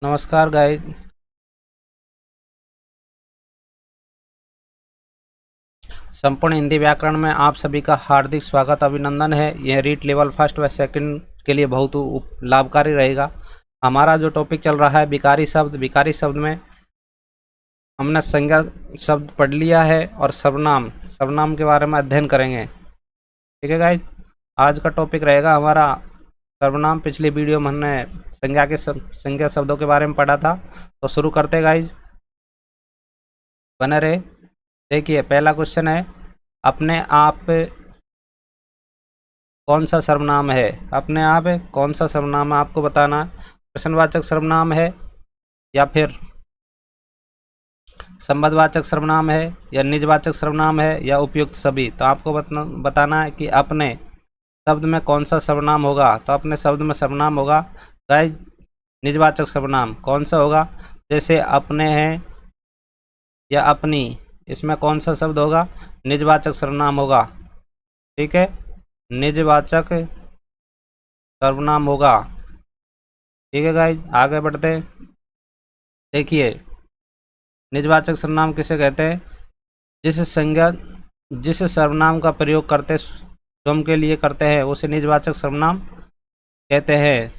नमस्कार गाइस। संपूर्ण हिंदी व्याकरण में आप सभी का हार्दिक स्वागत अभिनंदन है। यह रीट लेवल फर्स्ट व सेकंड के लिए बहुत लाभकारी रहेगा। हमारा जो टॉपिक चल रहा है विकारी शब्द में हमने संज्ञा शब्द पढ़ लिया है और सर्वनाम के बारे में अध्ययन करेंगे। ठीक है गाइस, आज का टॉपिक रहेगा हमारा सर्वनाम। पिछली वीडियो में हमने संज्ञा शब्दों के बारे में पढ़ा था, तो शुरू करते हैं गाइस, बने रहे। देखिए, पहला क्वेश्चन है, अपने आप कौन सा सर्वनाम है। अपने आप कौन सा सर्वनाम है आपको बताना। प्रश्नवाचक सर्वनाम है या फिर संबंधवाचक सर्वनाम है या निजवाचक सर्वनाम है या उपयुक्त सभी। तो आपको बताना है कि अपने शब्द में कौन सा सर्वनाम होगा। तो अपने शब्द में सर्वनाम होगा गाइस निजवाचक सर्वनाम। कौन सा होगा? जैसे अपने हैं या अपनी, इसमें कौन सा शब्द होगा? निजवाचक सर्वनाम होगा। ठीक है, निजवाचक सर्वनाम होगा। ठीक है गाइस, आगे बढ़ते हैं। देखिए, निजवाचक सर्वनाम किसे कहते हैं? जिस सर्वनाम का प्रयोग करते स्वयं के लिए करते हैं उसे निजवाचक सर्वनाम कहते हैं।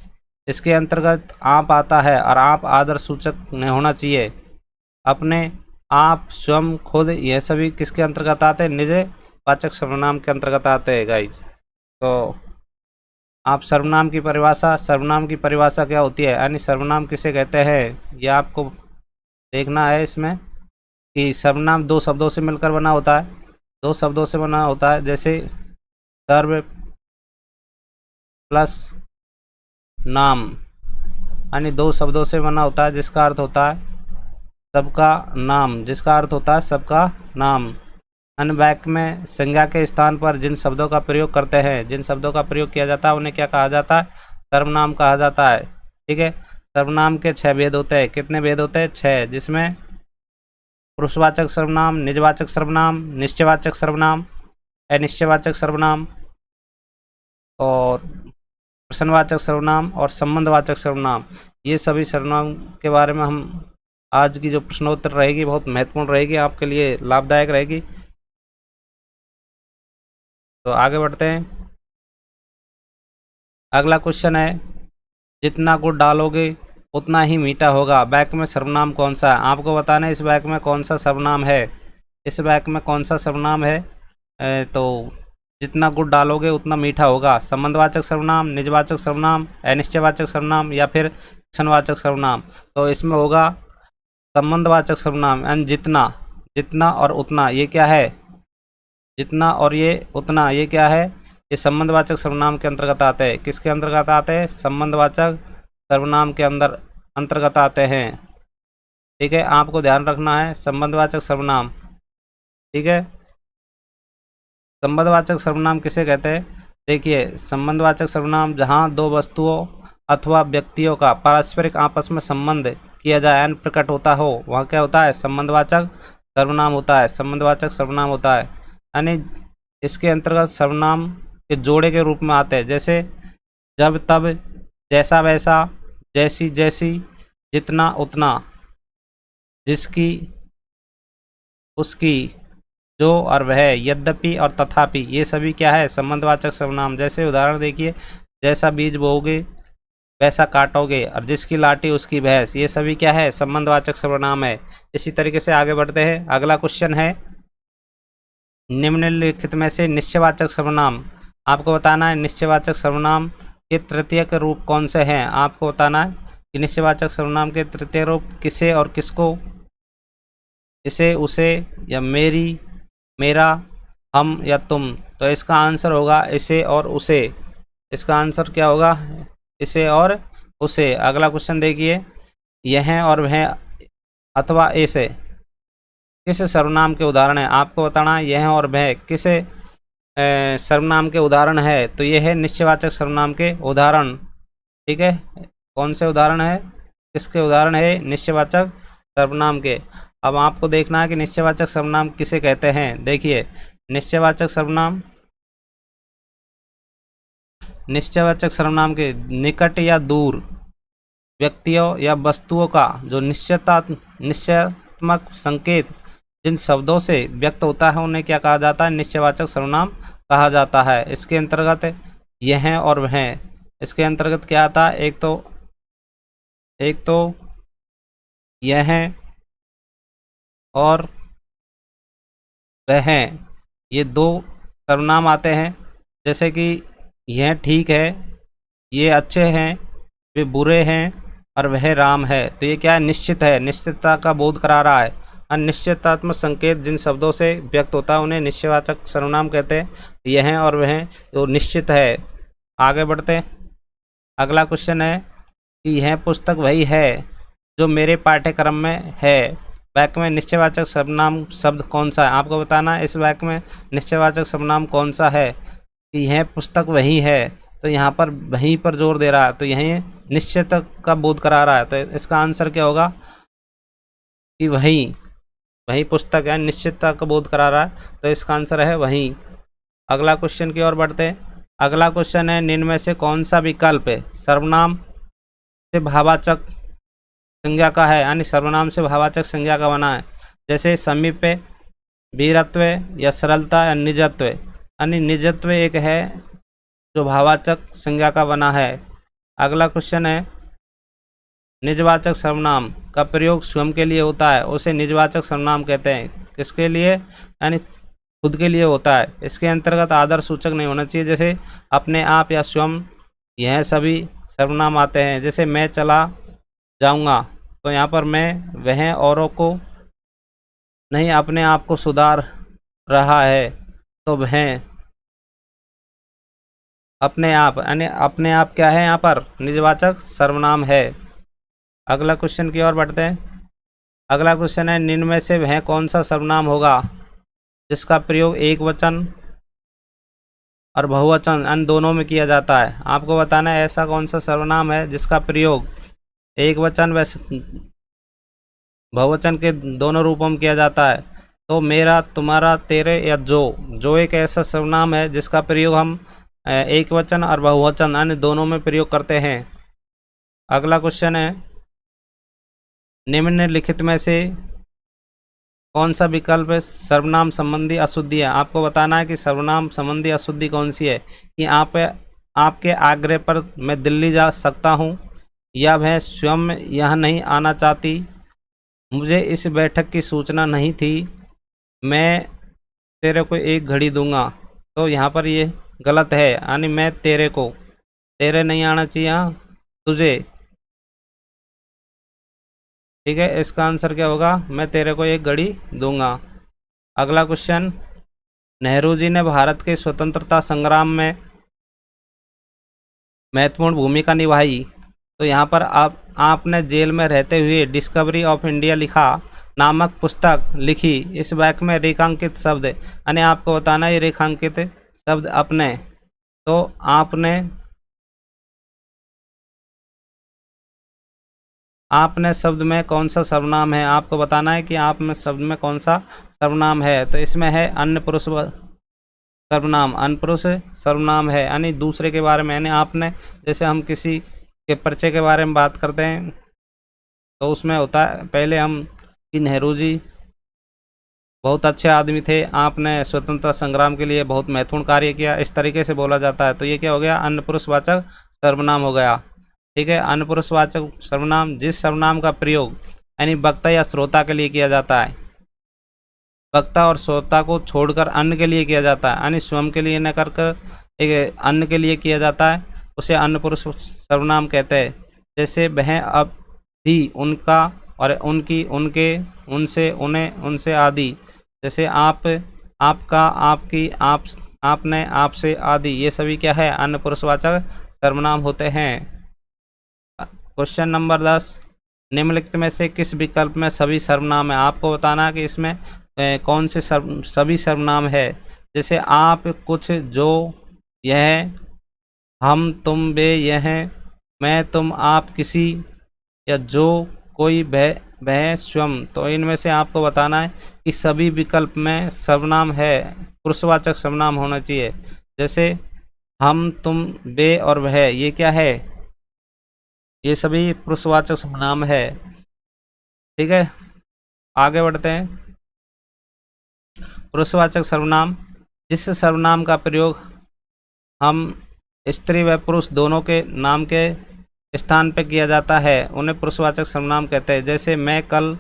इसके अंतर्गत आप आता है और आप आदर सूचक नहीं होना चाहिए। अपने, आप, स्वयं, खुद, यह सभी किसके अंतर्गत आते हैं? निजवाचक सर्वनाम के अंतर्गत आते हैं गाइस। तो आप सर्वनाम की परिभाषा क्या होती है, यानी सर्वनाम किसे कहते हैं, यह आपको देखना है इसमें कि सर्वनाम दो शब्दों से मिलकर बना होता है। दो शब्दों से बना होता है, जैसे सर्व प्लस नाम, यानी दो शब्दों से बना होता है जिसका अर्थ होता है सबका नाम, अन्य वाक्य में संज्ञा के स्थान पर जिन शब्दों का प्रयोग करते हैं, जिन शब्दों का प्रयोग किया जाता है उन्हें क्या कहा जाता है? सर्वनाम कहा जाता है। ठीक है, सर्वनाम के 6 भेद होते हैं। कितने भेद होते हैं? 6, जिसमें पुरुषवाचक सर्वनाम, निजवाचक सर्वनाम, निश्चयवाचक सर्वनाम, अनिश्चयवाचक सर्वनाम और प्रश्नवाचक सर्वनाम और संबंधवाचक सर्वनाम। ये सभी सर्वनाम के बारे में हम आज की जो प्रश्नोत्तर रहेगी बहुत महत्वपूर्ण रहेगी, आपके लिए लाभदायक रहेगी। तो आगे बढ़ते हैं। अगला क्वेश्चन है, जितना गुड़ डालोगे उतना ही मीठा होगा। वाक्य में सर्वनाम कौन सा है? आपको बताना है इस वाक्य में कौन सा सर्वनाम है। इस वाक्य में कौन सा सर्वनाम है? तो जितना गुड़ डालोगे उतना मीठा होगा। संबंधवाचक सर्वनाम, निजवाचक सर्वनाम, अनिश्चयवाचक सर्वनाम या फिर क्षणवाचक सर्वनाम। तो इसमें होगा संबंधवाचक सर्वनाम, यानी जितना। जितना और उतना ये क्या है? जितना और ये उतना ये क्या है? ये संबंधवाचक सर्वनाम के अंतर्गत आते हैं। किसके अंतर्गत आते हैं? संबंधवाचक सर्वनाम के अंतर्गत आते हैं। ठीक है, आपको ध्यान रखना है संबंधवाचक सर्वनाम। ठीक है, संबंधवाचक सर्वनाम किसे कहते हैं? देखिए, संबंधवाचक सर्वनाम जहाँ दो वस्तुओं अथवा व्यक्तियों का पारस्परिक आपस में संबंध किया जाए, यानी प्रकट होता हो, वहाँ क्या होता है? संबंधवाचक सर्वनाम होता है। संबंधवाचक सर्वनाम होता है, यानी इसके अंतर्गत सर्वनाम के जोड़े के रूप में आते हैं। जैसे जब तब, जैसा वैसा, जैसी जैसी, जितना उतना, जिसकी उसकी, जो और वह, यद्यपि और तथापि, ये सभी क्या है? संबंधवाचक सर्वनाम। जैसे उदाहरण देखिए, जैसा बीज बोओगे वैसा काटोगे और जिसकी लाठी उसकी भैंस, ये सभी क्या है? संबंधवाचक सर्वनाम है। इसी तरीके से आगे बढ़ते हैं। अगला क्वेश्चन है, निम्नलिखित में से निश्चयवाचक सर्वनाम, आपको बताना है निश्चयवाचक सर्वनाम के तृतीय के रूप कौन से हैं। आपको बताना है कि निश्चयवाचक सर्वनाम के तृतीय रूप किसे और किसको, इसे, उसे या मेरी, मेरा, हम या तुम। तो इसका आंसर होगा इसे और उसे। इसका आंसर क्या होगा? इसे और उसे। अगला क्वेश्चन देखिए, यह और वह अथवा ऐसे किस सर्वनाम के उदाहरण है। आपको बताना है यह और वह किस सर्वनाम के उदाहरण है। तो यह है निश्चयवाचक सर्वनाम के उदाहरण। ठीक है, कौन से उदाहरण है? किसके उदाहरण है? निश्चयवाचक सर्वनाम के। अब आपको देखना है कि निश्चयवाचक सर्वनाम किसे कहते हैं। देखिए, निश्चयवाचक सर्वनाम के निकट या दूर, व्यक्तियों या वस्तुओं का जो निश्चयात्मक संकेत जिन शब्दों से व्यक्त होता है उन्हें क्या कहा जाता है? निश्चयवाचक सर्वनाम कहा जाता है। इसके अंतर्गत यह और वह, इसके अंतर्गत क्या आता है? एक तो यह और वह, ये दो सर्वनाम आते हैं। जैसे कि यह ठीक है, ये अच्छे हैं, वे बुरे हैं और वह राम है। तो ये क्या है? निश्चित है, निश्चितता का बोध करा रहा है। अनिश्चितात्मक संकेत जिन शब्दों से व्यक्त होता है उन्हें निश्चयवाचक सर्वनाम कहते हैं। यह और वह तो निश्चित है। आगे बढ़ते हैं। अगला क्वेश्चन है कि यह पुस्तक वही है जो मेरे पाठ्यक्रम में है। वाक्य में निश्चयवाचक सर्वनाम शब्द कौन सा है? आपको बताना है इस वाक्य में निश्चयवाचक सर्वनाम कौन सा है। कि यह पुस्तक वही है, तो यहाँ पर वहीं पर जोर दे रहा है, तो यही निश्चित का बोध करा रहा है। तो इसका आंसर क्या होगा? कि वही पुस्तक है, निश्चितता का बोध करा रहा है, तो इसका आंसर है वही। अगला क्वेश्चन की ओर बढ़ते हैं। अगला क्वेश्चन है निम्न में से कौन सा विकल्प सर्वनाम से भाववाचक संज्ञा का है, यानी सर्वनाम से भाववाचक संज्ञा का बना है। जैसे समीप, वीरत्व या सरलता या निजत्व, यानी निजत्व एक है जो भाववाचक संज्ञा का बना है। अगला क्वेश्चन है निजवाचक सर्वनाम का प्रयोग स्वयं के लिए होता है, उसे निजवाचक सर्वनाम कहते हैं। किसके लिए? यानी खुद के लिए होता है। इसके अंतर्गत आदर सूचक नहीं होना चाहिए, जैसे अपने आप या स्वयं, यह सभी सर्वनाम आते हैं। जैसे मैं चला जाऊंगा, तो यहाँ पर मैं वह औरों को नहीं, अपने आप को सुधार रहा है, तो वह अपने आप, यानी अपने आप क्या है? यहाँ पर निजवाचक सर्वनाम है। अगला क्वेश्चन की ओर बढ़ते हैं। अगला क्वेश्चन है निम्न में से वह कौन सा सर्वनाम होगा जिसका प्रयोग एक वचन और बहुवचन अन्य दोनों में किया जाता है। आपको बताना है ऐसा कौन सा सर्वनाम है जिसका प्रयोग एक वचन व बहुवचन के दोनों रूपों में किया जाता है। तो मेरा, तुम्हारा, तेरे या जो एक ऐसा सर्वनाम है जिसका प्रयोग हम एक वचन और बहुवचन अन्य दोनों में प्रयोग करते हैं। अगला क्वेश्चन है निम्नलिखित में से कौन सा विकल्प सर्वनाम संबंधी अशुद्धि है। आपको बताना है कि सर्वनाम संबंधी अशुद्धि कौन सी है। कि आपके आग्रह पर मैं दिल्ली जा सकता हूँ, या वह स्वयं यहाँ नहीं आना चाहती, मुझे इस बैठक की सूचना नहीं थी, मैं तेरे को एक घड़ी दूंगा। तो यहाँ पर ये गलत है, यानी मैं तेरे नहीं आना चाहिए, यहाँ तुझे। ठीक है, इसका आंसर क्या होगा? मैं तेरे को एक घड़ी दूंगा। अगला क्वेश्चन, नेहरू जी ने भारत के स्वतंत्रता संग्राम में महत्वपूर्ण भूमिका निभाई। तो यहाँ पर आपने जेल में रहते हुए डिस्कवरी ऑफ इंडिया लिखा नामक पुस्तक लिखी। इस वाक्य में रेखांकित शब्द, यानी आपको बताना है ये रेखांकित शब्द अपने, तो आपने शब्द में कौन सा सर्वनाम है। आपको बताना है कि आप में शब्द में कौन सा सर्वनाम है। तो इसमें है अन्य पुरुष सर्वनाम, अनपुरुष सर्वनाम है, यानी दूसरे के बारे में। यानी आपने, जैसे हम किसी के परिचय के बारे में बात करते हैं तो उसमें होता है पहले हम कि नेहरू जी बहुत अच्छे आदमी थे, आपने स्वतंत्रता संग्राम के लिए बहुत महत्वपूर्ण कार्य किया, इस तरीके से बोला जाता है। तो ये क्या हो गया? अन्य पुरुषवाचक सर्वनाम हो गया। ठीक है, अन्य पुरुषवाचक सर्वनाम जिस सर्वनाम का प्रयोग यानी वक्ता या श्रोता के लिए किया जाता है, वक्ता और श्रोता को छोड़कर अन्य के लिए किया जाता है, यानी स्वयं के लिए न कर एक अन्य के लिए किया जाता है, उसे अन्य पुरुष सर्वनाम कहते हैं। जैसे वह, अब, भी, उनका और उनकी, उनके, उनसे, उन्हें, उनसे आदि। जैसे आप, आपका, आपकी, आपने, आपसे आदि, ये सभी क्या है? अन्य पुरुषवाचक सर्वनाम होते हैं। क्वेश्चन नंबर 10, निम्नलिखित में से किस विकल्प में सभी सर्वनाम है। आपको बताना है कि इसमें कौन से सभी सर्वनाम है। जैसे आप, कुछ, जो, यह, हम, तुम, वे, यह, मैं, तुम, आप, किसी, या जो, कोई, वह, स्वयं। तो इनमें से आपको बताना है कि सभी विकल्प में सर्वनाम है, पुरुषवाचक सर्वनाम होना चाहिए। जैसे हम, तुम, वे और वह, ये क्या है? ये सभी पुरुषवाचक सर्वनाम है। ठीक है, आगे बढ़ते हैं। पुरुषवाचक सर्वनाम, जिस सर्वनाम का प्रयोग हम स्त्री व पुरुष दोनों के नाम के स्थान पर किया जाता है उन्हें पुरुषवाचक सर्वनाम कहते हैं। जैसे मैं कल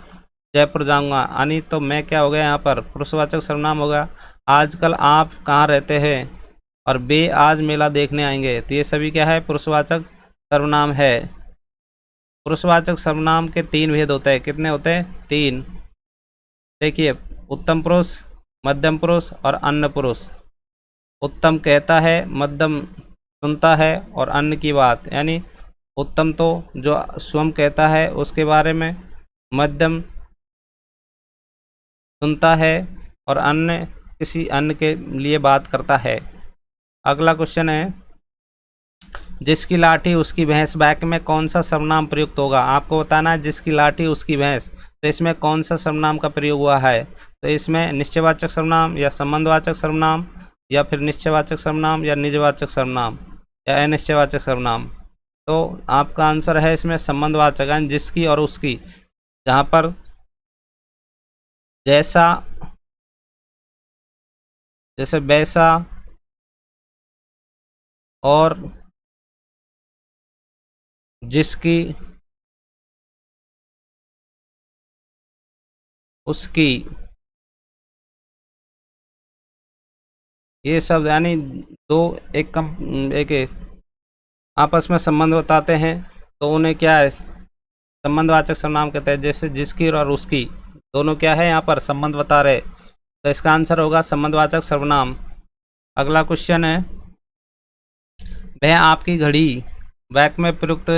जयपुर जाऊंगा, यानी तो मैं क्या हो गया यहाँ पर पुरुषवाचक सर्वनाम होगा। आजकल आप कहाँ रहते हैं, और वे आज मेला देखने आएंगे, तो ये सभी क्या है, पुरुषवाचक सर्वनाम है। पुरुषवाचक सर्वनाम के तीन भेद होते हैं। कितने होते हैं? तीन। देखिए, उत्तम पुरुष, मध्यम पुरुष और अन्य पुरुष। उत्तम कहता है, मध्यम सुनता है और अन्य की बात, यानी उत्तम तो जो स्वयं कहता है उसके बारे में, मध्यम सुनता है और अन्य किसी अन्य के लिए बात करता है। अगला क्वेश्चन है, जिसकी लाठी उसकी भैंस, वाक्य में कौन सा सर्वनाम प्रयुक्त होगा? आपको बताना है जिसकी लाठी उसकी भैंस, तो इसमें कौन सा सर्वनाम का प्रयोग हुआ है? तो इसमें निश्चयवाचक सर्वनाम या संबंधवाचक सर्वनाम या फिर निश्चयवाचक सर्वनाम या निजवाचक सर्वनाम या अनिश्चयवाचक सर्वनाम। तो आपका आंसर है इसमें संबंधवाचक, यानी जिसकी और उसकी, जहाँ पर जैसा, जैसे वैसा और जिसकी, उसकी, ये शब्द यानी दो एक कम एक आपस में संबंध बताते हैं, तो उन्हें क्या है, संबंधवाचक सर्वनाम कहते हैं। जैसे जिसकी और उसकी दोनों क्या है, यहाँ पर संबंध बता रहे, तो इसका आंसर होगा संबंधवाचक सर्वनाम। अगला क्वेश्चन है, वह आपकी घड़ी, वाक्य में प्रयुक्त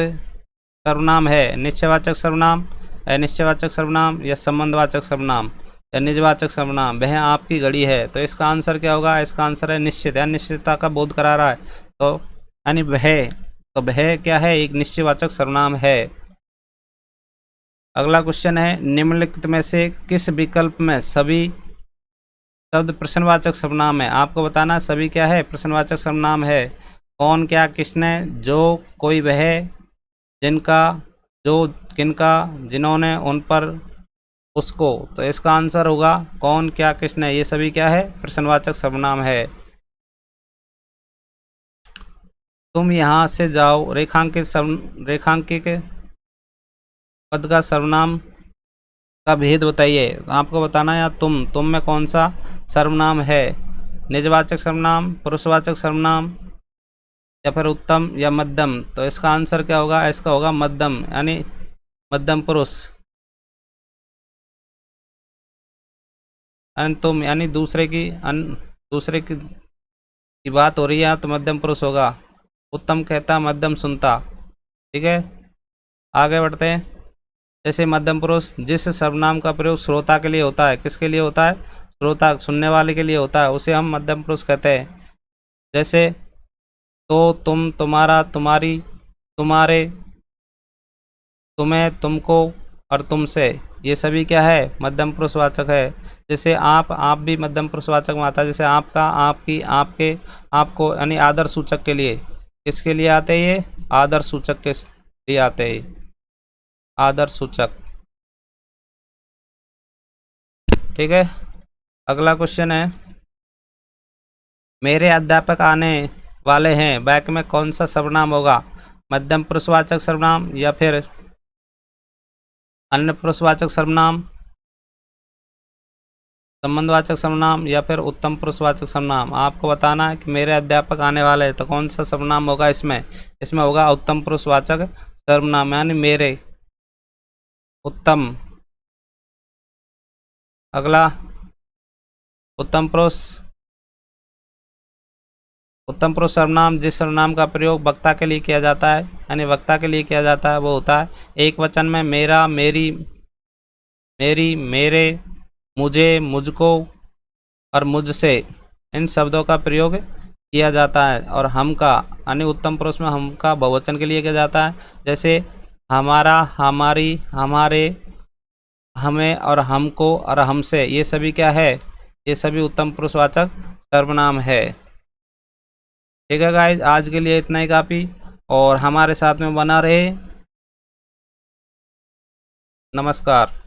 सर्वनाम है निश्चयवाचक सर्वनाम, अनिश्चयवाचक सर्वनाम या संबंधवाचक सर्वनाम या निजवाचक सर्वनाम। वह आपकी घड़ी है, तो इसका आंसर क्या होगा? इसका आंसर है निश्चित, यानी निश्चितता का बोध करा रहा है, तो यानी वह, तो वह क्या है, एक निश्चयवाचक सर्वनाम है। अगला क्वेश्चन है, निम्नलिखित में से किस विकल्प में सभी शब्द प्रश्नवाचक सर्वनाम है? आपको बताना सभी क्या है, प्रश्नवाचक सर्वनाम है। कौन, क्या, किसने, जो, कोई, वह, जिनका, जो, किनका, जिन्होंने, उन पर, उसको। तो इसका आंसर होगा कौन, क्या, किसने, ये सभी क्या है, प्रश्नवाचक सर्वनाम है। तुम यहाँ से जाओ, रेखांकित पद का सर्वनाम का भेद बताइए। आपको बताना है, या तुम में कौन सा सर्वनाम है? निजवाचक सर्वनाम, पुरुषवाचक सर्वनाम या फिर उत्तम या मध्यम। तो इसका आंसर क्या होगा? इसका होगा मध्यम, यानी मध्यम पुरुष। तुम यानी दूसरे की बात हो रही है तो मध्यम पुरुष होगा। उत्तम कहता, मध्यम सुनता। ठीक है, आगे बढ़ते हैं। जैसे मध्यम पुरुष, जिस सर्वनाम का प्रयोग श्रोता के लिए होता है, किसके लिए होता है? श्रोता, सुनने वाले के लिए होता है, उसे हम मध्यम पुरुष कहते हैं। जैसे तो, तुम, तुम्हारा, तुम्हारी, तुम्हारे, तुम्हें, तुमको और तुमसे, ये सभी क्या है, मध्यम पुरुषवाचक है। जैसे आप भी मध्यम पुरुषवाचक में आता है। जैसे आपका, आपकी, आपके, आपको, यानी आदर सूचक के लिए, किसके लिए आते हैं? ये आदर सूचक के लिए आते हैं, आदर सूचक। ठीक है, अगला क्वेश्चन है, मेरे अध्यापक आने वाले हैं, वाक्य में कौन सा सर्वनाम होगा? मध्यम पुरुषवाचक सर्वनाम या फिर अन्य पुरुषवाचक सर्वनाम, संबंधवाचक सर्वनाम या फिर उत्तम पुरुषवाचक सर्वनाम। आपको बताना है कि मेरे अध्यापक आने वाले हैं, तो कौन सा सर्वनाम होगा इसमें? इसमें होगा उत्तम पुरुषवाचक सर्वनाम, यानी मेरे, उत्तम। अगला, उत्तम पुरुष, उत्तम पुरुष सर्वनाम, जिस सर्वनाम का प्रयोग वक्ता के लिए किया जाता है, यानी वक्ता के लिए किया जाता है, वो होता है एक वचन में मेरा, मेरी, मेरी, मेरे, मुझे, मुझको और मुझसे, इन शब्दों का प्रयोग किया जाता है। और हम का, यानी उत्तम पुरुष में हम का बहुवचन के लिए किया जाता है। जैसे हमारा, हमारी, हमारे, हमें और हमको और हमसे, ये सभी क्या है, ये सभी उत्तम पुरुषवाचक सर्वनाम है। ठीक है गाइज, आज के लिए इतना ही काफ़ी, और हमारे साथ में बना रहे। नमस्कार।